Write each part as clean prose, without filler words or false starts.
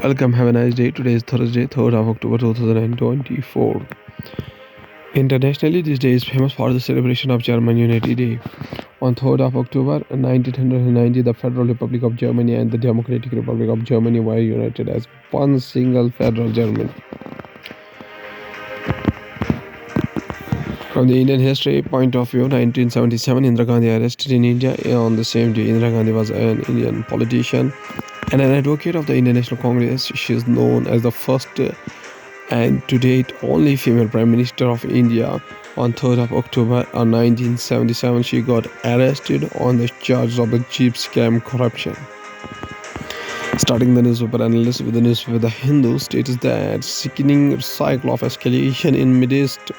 Welcome, have a nice day. Today is Thursday, 3rd of October 2024. Internationally, this day is famous for the celebration of German Unity Day. On 3rd of October 1990, the Federal Republic of Germany and the Democratic Republic of Germany were united as one single federal Germany. From the Indian history point of view, 1977, Indira Gandhi arrested in India. On the same day, Indira Gandhi was an Indian politician and an advocate of the Indian National Congress. She is known as the first and to date only female Prime Minister of India. On 3rd of October 1977, she got arrested on the charges of the cheap scam corruption. Starting the newspaper analyst with the newspaper The Hindu states that sickening cycle of escalation in Middle East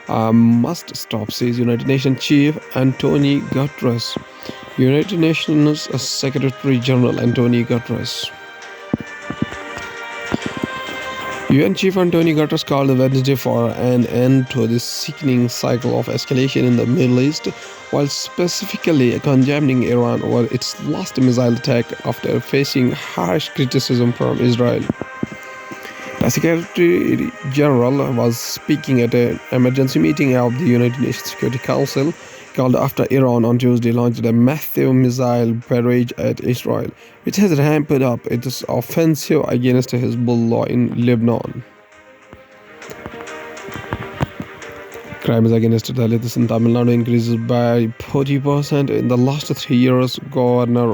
must stop, says United Nations Chief Antonio Guterres. United Nations Secretary General Antonio Guterres. UN Chief Antonio Guterres called Wednesday for an end to this sickening cycle of escalation in the Middle East, while specifically condemning Iran over its last missile attack after facing harsh criticism from Israel. The Secretary General was speaking at an emergency meeting of the United Nations Security Council called after Iran on Tuesday launched a massive missile barrage at Israel, which has ramped up its offensive against Hezbollah in Lebanon. Crimes against Dalits in Tamil Nadu increases by 40% in the last 3 years, Governor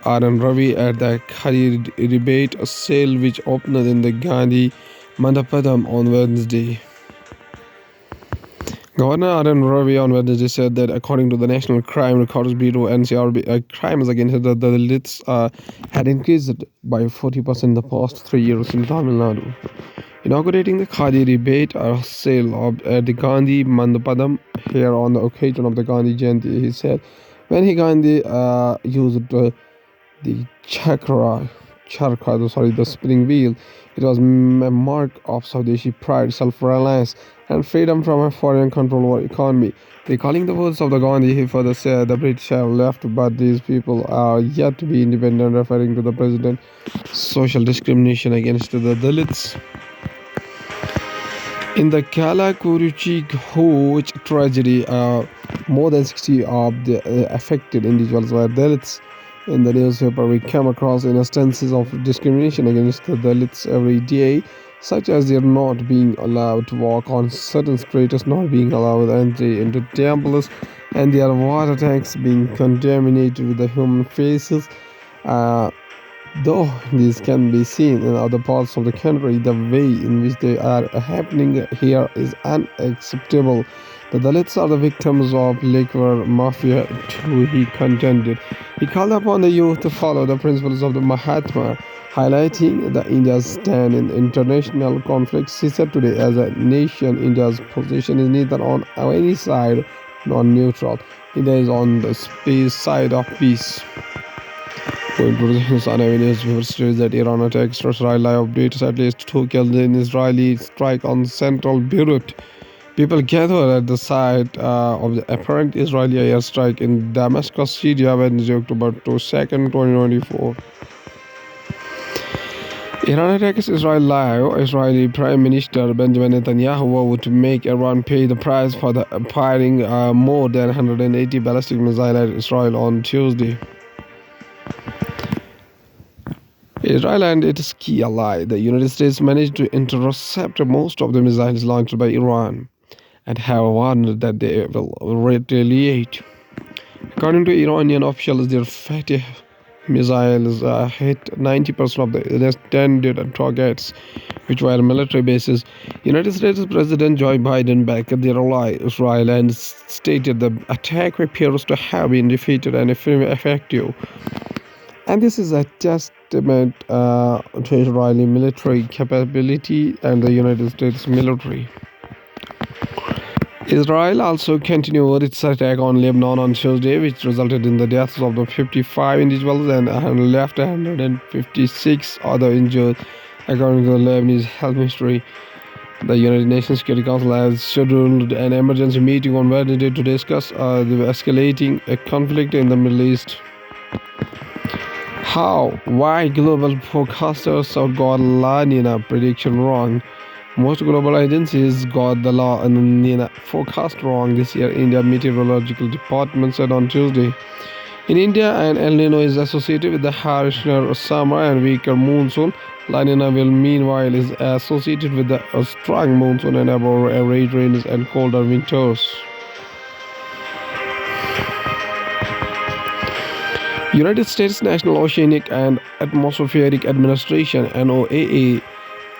R.N. Ravi at the Khadi rebate sale which opened in the Gandhi Mandapadam on Wednesday. Governor R.N. Ravi on Wednesday said that according to the National Crime Records Bureau (NCRB), crimes against the Dalits had increased by 40% in the past 3 years in Tamil Nadu. Inaugurating the Khadi rebate sale at the Gandhi Mandapadam here on the occasion of the Gandhi Jayanti, he said, when Gandhi used the the spinning wheel, it was a mark of Swadeshi pride, self-reliance, and freedom from a foreign control over economy. Recalling the words of the Gandhi, he further said, the British have left, but these people are yet to be independent, referring to the president's social discrimination against the Dalits. In the Kalakuruchi Ghosh tragedy, more than 60 of the affected individuals were Dalits. In the newspaper, we came across instances of discrimination against the Dalits every day, such as their not being allowed to walk on certain streets, not being allowed entry into temples, and their water tanks being contaminated with the human faces. Though this can be seen in other parts of the country, the way in which they are happening here is unacceptable. The Dalits are the victims of liquor mafia too, he contended. He called upon the youth to follow the principles of the Mahatma, highlighting the India's stand in international conflicts. He said today, as a nation, India's position is neither on any side nor neutral. India is on the side of peace. Going to the Hindustan Avenues, newspaper states that Iran attacks Israel. Live updates: at least 2 killed in Israeli strike on central Beirut. People gathered at the site of the apparent Israeli airstrike in Damascus, Syria, Wednesday, October 2nd, 2024. Iran attacks Israel live. Israeli Prime Minister Benjamin Netanyahu would make Iran pay the price for the firing more than 180 ballistic missiles at Israel on Tuesday. Israel and its key ally, the United States, managed to intercept most of the missiles launched by Iran and have warned that they will retaliate. According to Iranian officials, their Fateh missiles hit 90% of the intended targets, which were military bases. United States President Joe Biden backed their ally Israel and stated the attack appears to have been defeated and effective. And this is a testament to Israeli military capability and the United States military. Israel also continued its attack on Lebanon on Tuesday, which resulted in the deaths of the 55 individuals and left 156 other injured, according to the Lebanese Health Ministry. The United Nations Security Council has scheduled an emergency meeting on Wednesday to discuss the escalating conflict in the Middle East. Why global forecasters have got La Nina prediction wrong? Most global agencies got the La Nina forecast wrong this year, India Meteorological Department said on Tuesday. In India, an El Nino is associated with the harsher summer and weaker monsoon. La Nina will meanwhile is associated with the strong monsoon and above average rains and colder winters. United States National Oceanic and Atmospheric Administration (NOAA)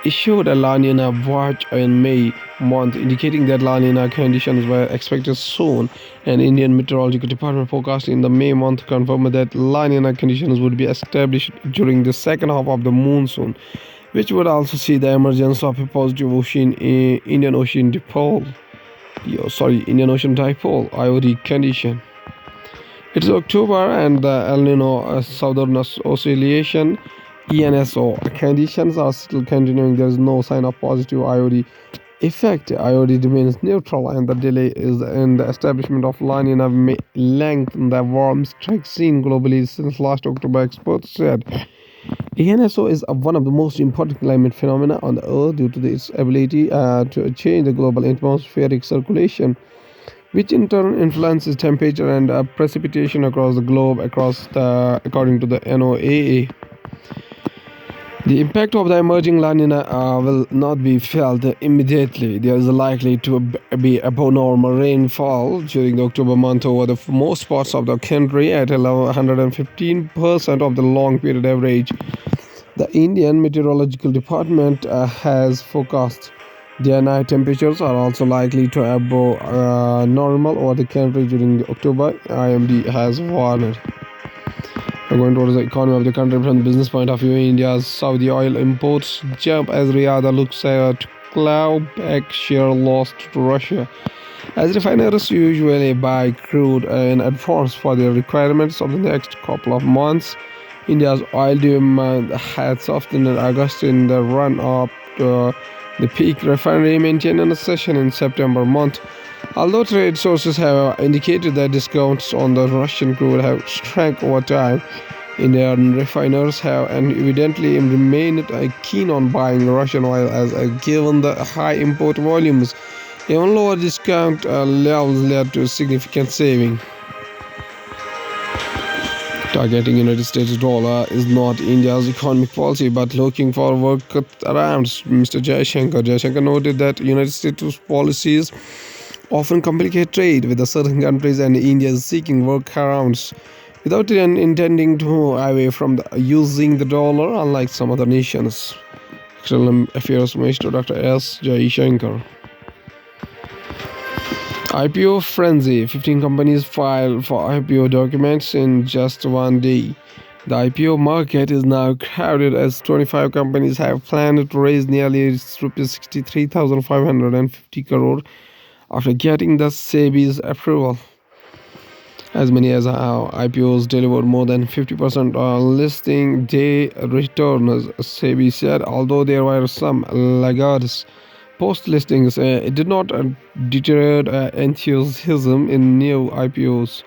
issued a La Nina watch in May month, indicating that La Nina conditions were expected soon. An Indian Meteorological Department forecast in the May month confirmed that La Nina conditions would be established during the second half of the monsoon, which would also see the emergence of a positive Indian Ocean dipole. Indian Ocean dipole (IOD) condition. It's October and the El Nino Southern Oscillation ENSO conditions are still continuing. There is no sign of positive IOD effect. IOD remains neutral, and the delay is in the establishment of La Nina may lengthen the warm streak seen globally since last October, experts said. ENSO is one of the most important climate phenomena on the Earth due to its ability to change the global atmospheric circulation, which in turn influences temperature and precipitation across the globe, according to the NOAA. The impact of the emerging La Nina will not be felt immediately. There is likely to be above normal rainfall during the October month over the most parts of the country at 115% of the long period average. The Indian Meteorological Department has forecast day and night temperatures are also likely to above normal over the country during October, IMD has warned. Going towards the economy of the country from the business point of view, India's Saudi oil imports jump as Riyadh looks to claw back share lost to Russia. As refiners usually buy crude in advance for their requirements of the next couple of months, India's oil demand had softened in August in the run-up to the peak refinery maintenance session in September month. Although trade sources have indicated that discounts on the Russian crude have shrunk over time, Indian refiners have evidently remained keen on buying Russian oil as given the high import volumes, even lower discount levels led to significant saving. Targeting United States dollar is not India's economic policy, but looking for workarounds. Mr. Jaishankar noted that United States policies often complicate trade with certain countries, and India is seeking workarounds without intending to move away from using the dollar, unlike some other nations. External Affairs Minister Dr. S. Jaishankar. IPO frenzy. 15 companies filed for IPO documents in just one day. The IPO market is now crowded as 25 companies have planned to raise nearly rupees 63,550 crore after getting the SEBI's approval. As many as IPOs delivered more than 50% listing day returns, SEBI said, although there were some laggards post-listings, it did not deter enthusiasm in new IPOs.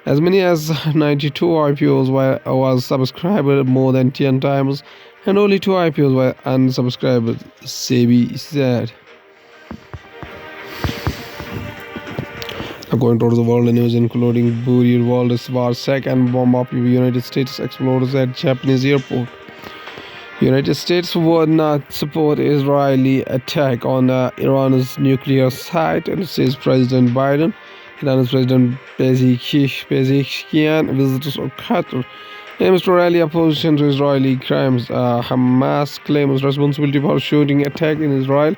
As many as 92 IPOs was subscribed more than 10 times, and only 2 IPOs were unsubscribed, SEBI said. Going towards the world news, including buried World War II and bomb of United States explodes at Japanese airport. United States would not support Israeli attack on Iran's nuclear site, and says President Biden. Iran's President Pezeshkian visits Qatar aims to rally opposition to Israeli crimes. Hamas claims responsibility for shooting attack in Israel,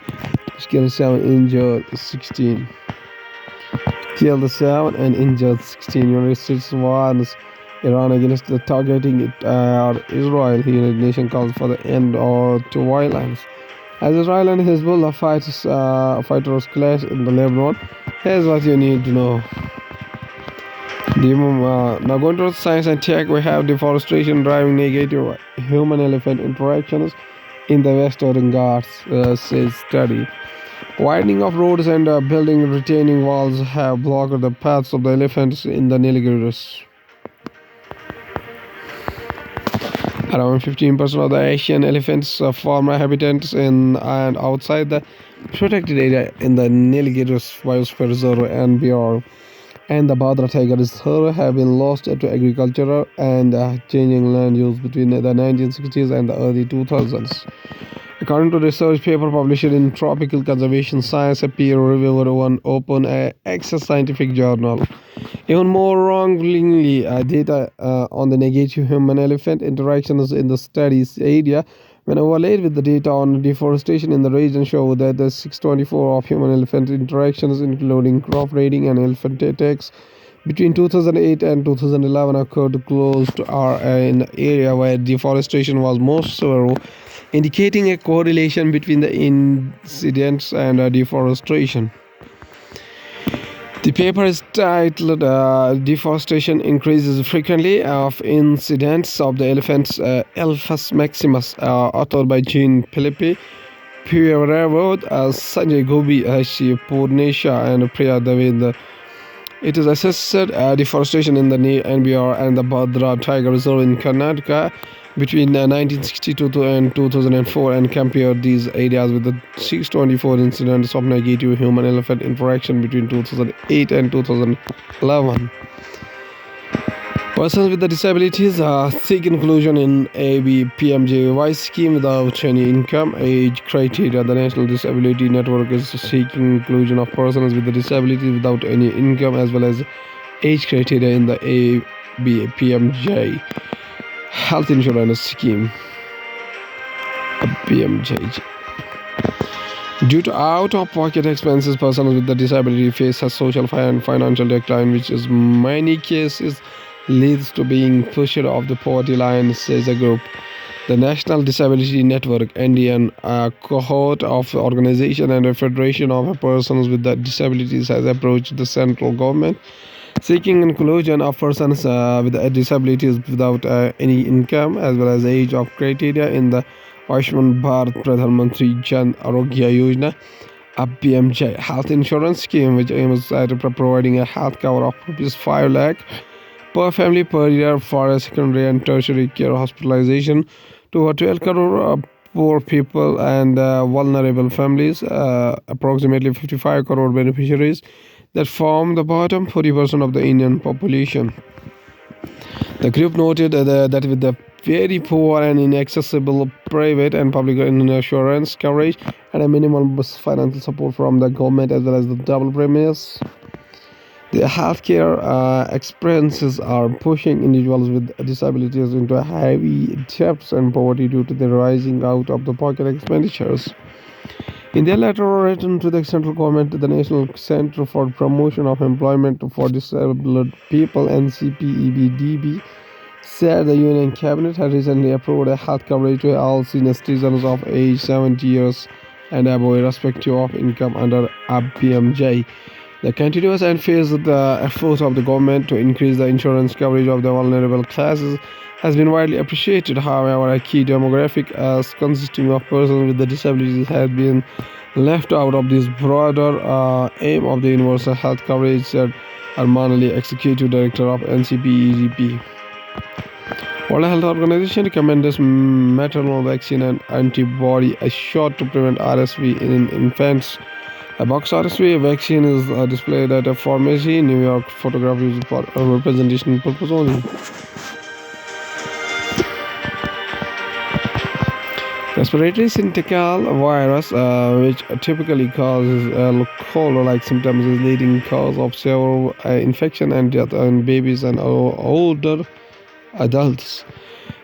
which killed 7, injured 16. Killed 7 and injured 16. United States warns Iran against the targeting Israel. The United Nations calls for the end to violence. As Israel and Hezbollah fighters clash in the Lebanon, here's what you need to know. Now going to science and tech, we have deforestation driving negative human-elephant interactions in the Western Ghats, says study. Widening of roads and building retaining walls have blocked the paths of the elephants in the Nilgiris. Around 15% of the Asian elephants form habitats in and outside the protected area in the Nilgiris Biosphere Reserve and beyond. And the Badra tiger reserve have been lost to agriculture and changing land use between the 1960s and the early 2000s. According to research paper published in Tropical Conservation Science, a peer-reviewed one open access scientific journal. Even more wrongly, data on the negative human-elephant interactions in the studies area, when overlaid with the data on deforestation in the region, show that the 624 of human-elephant interactions, including crop raiding and elephant attacks, between 2008 and 2011 occurred close to an area where deforestation was most severe, indicating a correlation between the incidents and deforestation. The paper is titled Deforestation Increases Frequently of Incidents of the Elephants Elephas Maximus, authored by Jean Philippe, Pierre Revod, Sanjay Gobi, Purnisha, and Priya David. It is assessed deforestation in the NBR and the Badra Tiger Reserve in Karnataka between 1962 and 2004 and compared these areas with the 624 incidents of negative human-elephant interaction between 2008 and 2011. Persons with the disabilities seek inclusion in ABPMJY scheme without any income age criteria. The National Disability Network is seeking inclusion of persons with the disabilities without any income as well as age criteria in the ABPMJ health insurance scheme. PMJ. Due to out-of-pocket expenses, persons with the disability face a social and financial decline, which in many cases leads to being pushed off the poverty line, says a group. The National Disability Network, NDN, a cohort of organization and a federation of persons with the disabilities, has approached the central government seeking inclusion of persons with disabilities without any income as well as age of criteria in the Ayushman Bharat Pradhan Mantri Jan Arogya Yojana, a PMJ health insurance scheme which aims at providing a health cover of rupees 5 lakh per family per year for a secondary and tertiary care hospitalization to 12 crore poor people and vulnerable families, approximately 55 crore beneficiaries that form the bottom 40% of the Indian population. The group noted that with the very poor and inaccessible private and public insurance coverage and a minimal financial support from the government as well as the double premiums, the healthcare expenses are pushing individuals with disabilities into heavy debts and poverty due to the rising out-of-the-pocket expenditures. In their letter written to the central government, the National Center for Promotion of Employment for Disabled People (NCPEBDB) said the Union Cabinet had recently approved a health coverage to all senior citizens of age 70 years and above, irrespective of income, under ABPMJ. The continuous and phased effort of the government to increase the insurance coverage of the vulnerable classes has been widely appreciated. However, a key demographic consisting of persons with the disabilities has been left out of this broader aim of the universal health coverage, said Armanali, Executive Director of NCPEDP. World Health Organization recommends maternal vaccine and antibody a shot to prevent RSV in infants. A box RSV vaccine is displayed at a pharmacy in New York. Photograph used for representation purpose only. Respiratory syncytial virus, which typically causes cold-like symptoms, is leading cause of several infection and death in babies and older adults.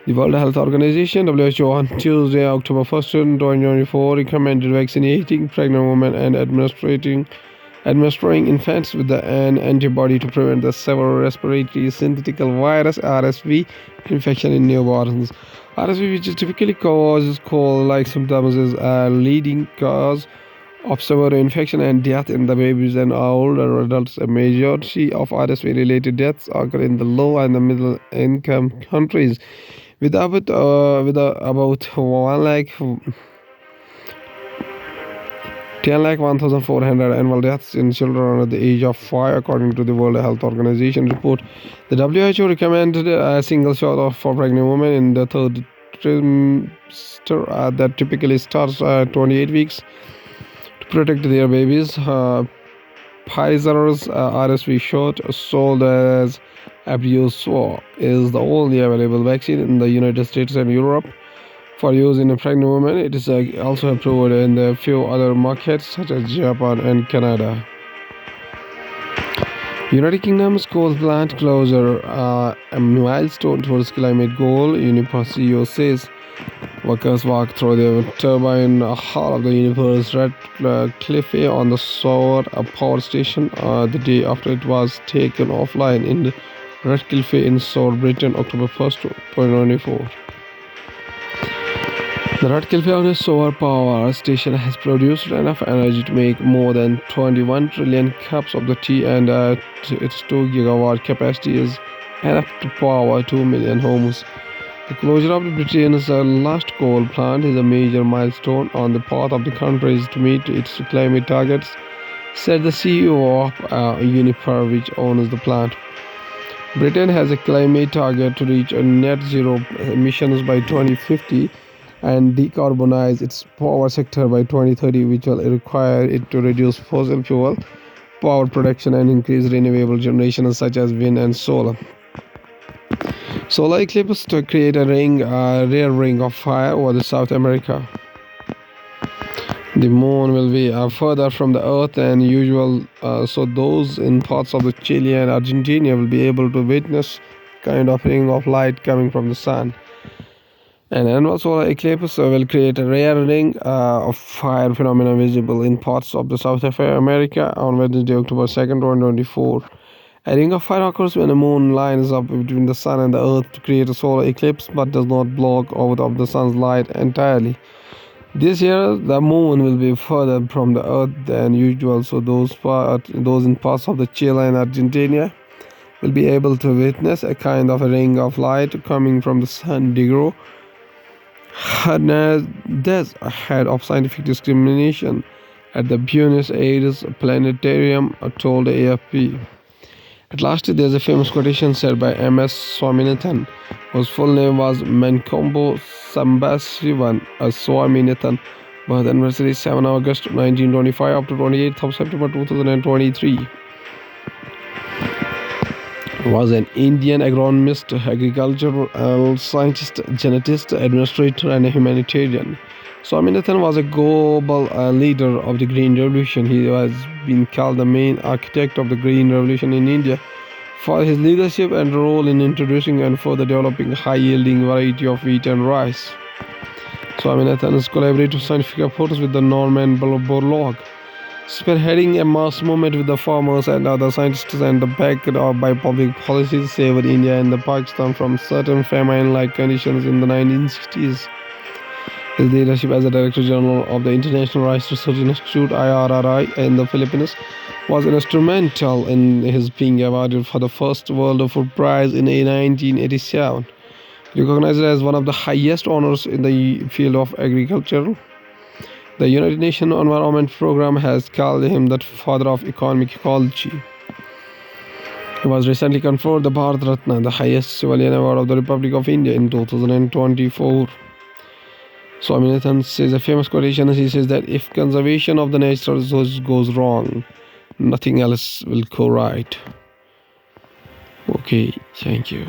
The World Health Organization (WHO) on Tuesday, October 1st, 2024, recommended vaccinating pregnant women and administering infants with an antibody to prevent the severe respiratory syncytial virus (RSV) infection in newborns. RSV, which typically causes cold-like symptoms, is a leading cause of severe infection and death in the babies and older adults. A majority of RSV-related deaths occur in the low and the middle-income countries, with about 10,1,400 annual deaths in children under the age of 5, according to the World Health Organization report. The WHO recommended a single shot for pregnant women in the third trimester that typically starts at 28 weeks to protect their babies. Pfizer's RSV shot, sold as Abusua, is the only available vaccine in the United States and Europe for use in pregnant women. It is also approved in a few other markets such as Japan and Canada. United Kingdom's coal plant closure, a milestone towards climate goal. Uniper CEO says workers walk through the turbine hall of the Uniper's Redcliffe on the Soar power station the day after it was taken offline in Redcliffe in Soar, Britain, October 1st, 2024. The Redcliffe on a solar power station has produced enough energy to make more than 21 trillion cups of the tea, and at its 2 gigawatt capacity is enough to power 2 million homes. The closure of Britain's last coal plant is a major milestone on the path of the country to meet its climate targets, said the CEO of Uniper, which owns the plant. Britain has a climate target to reach a net zero emissions by 2050 and decarbonize its power sector by 2030, which will require it to reduce fossil fuel power production and increase renewable generation such as wind and solar. Solar eclipse to create a rare ring of fire over the South America. The moon will be further from the earth than usual, so those in parts of the Chile and Argentina will be able to witness kind of ring of light coming from the sun. An annual solar eclipse will create a rare ring of fire phenomenon visible in parts of the South America on Wednesday, October 2nd, 2024. A ring of fire occurs when the moon lines up between the sun and the earth to create a solar eclipse but does not block out of the sun's light entirely. This year, the moon will be further from the earth than usual, so those in parts of the Chile and Argentina will be able to witness a kind of a ring of light coming from the sun. Digro Hernandez, head of scientific discrimination at the Buenos Aires Planetarium, told AFP. At last, there's a famous quotation said by M.S. Swaminathan, whose full name was Mankombo Sambasivan Swaminathan, birth anniversary 7 August 1925 up to 28th of September 2023. Was an Indian agronomist, agricultural scientist, genetist, administrator, and a humanitarian. Swaminathan was a global leader of the Green Revolution. He has been called the main architect of the Green Revolution in India for his leadership and role in introducing and further developing high-yielding variety of wheat and rice. Swaminathan's collaborative scientific efforts with the Norman Borlaug, spearheading a mass movement with the farmers and other scientists and backed up by public policies, saved India and Pakistan from certain famine-like conditions in the 1960s. His leadership as the Director General of the International Rice Research Institute (IRRI) in the Philippines was instrumental in his being awarded for the first World Food Prize in 1987, recognized as one of the highest honors in the field of agriculture. The United Nations Environment Programme has called him the father of economic ecology. He was recently conferred the Bharat Ratna, the highest civilian award of the Republic of India, in 2024. Swaminathan says a famous quotation. He says that if conservation of the natural resources goes wrong, nothing else will go right. Okay, thank you.